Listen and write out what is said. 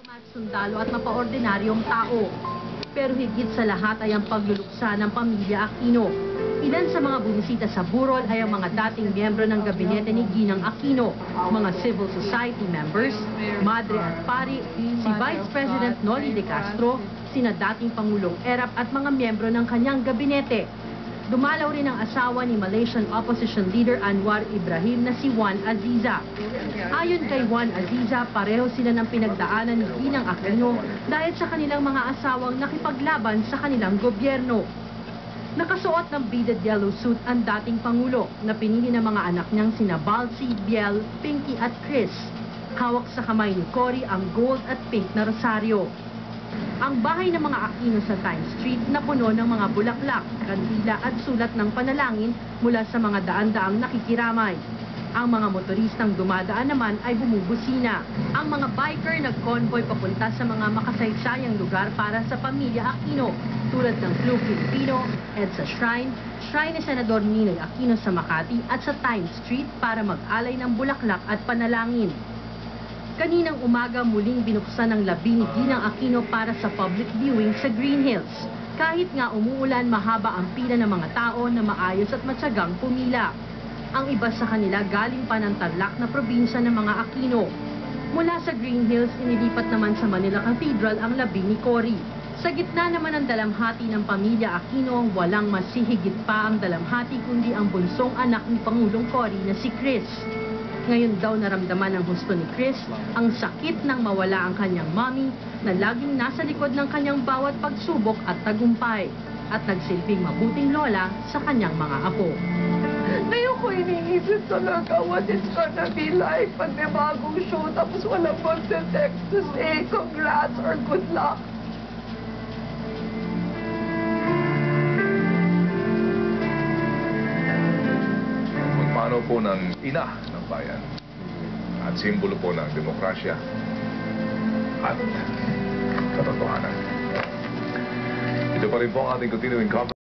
Sundalo at mapaordinaryong tao. Pero higit sa lahat ay ang pagluluksa ng pamilya Aquino. Ilan sa mga bumisita sa burol ay ang mga dating miyembro ng gabinete ni Ginang Aquino, mga civil society members, madre at pari, si Vice President Noli de Castro, sina dating Pangulong Erap at mga miyembro ng kanyang gabinete. Dumalaw rin ang asawa ni Malaysian opposition leader Anwar Ibrahim na si Juan Aziza. Ayon kay Juan Aziza, pareho sila ng pinagdaanan ni Ginang Aquino dahil sa kanilang mga asawang nakipaglaban sa kanilang gobyerno. Nakasuot ng beaded yellow suit ang dating Pangulo na pinili ng mga anak niyang sina Balsi, Biel, Pinky at Chris. Hawak sa kamay ni Cory ang gold at pink na rosaryo. Ang bahay ng mga Aquino sa Times Street na puno ng mga bulaklak, kandila at sulat ng panalangin mula sa mga daan-daang nakikiramay. Ang mga motoristang dumadaan naman ay bumubusina. Ang mga biker nag-convoy papunta sa mga makasaysayang lugar para sa pamilya Aquino, tulad ng Club Filipino, EDSA Shrine, Shrine ni Senador Ninoy Aquino sa Makati at sa Times Street para mag-alay ng bulaklak at panalangin. Kaninang umaga muling binuksan ang labi ni Ginang Aquino para sa public viewing sa Green Hills. Kahit nga umuulan, mahaba ang pila ng mga tao na maayos at matyagang pumila. Ang iba sa kanila galing pa ng Tarlac na probinsya ng mga Aquino. Mula sa Green Hills, inilipat naman sa Manila Cathedral ang labi ni Cory. Sa gitna naman ng dalamhati ng pamilya Aquino, walang masihigit pa ang dalamhati kundi ang bunsong anak ni Pangulong Cory na si Chris. Ngayon daw naramdaman ng husto ni Chris ang sakit nang mawala ang kanyang mommy na laging nasa likod ng kanyang bawat pagsubok at tagumpay at nagsilbing mabuting lola sa kanyang mga apo. Ngayon ko iniisip talaga what it's gonna be like pag may bagong show tapos walang magte-text to say congrats or good luck. Magmano po ng ina ng bayan at simbolo po ng demokrasya at katotohanan. Ito pa rin po ang ating continuing coverage.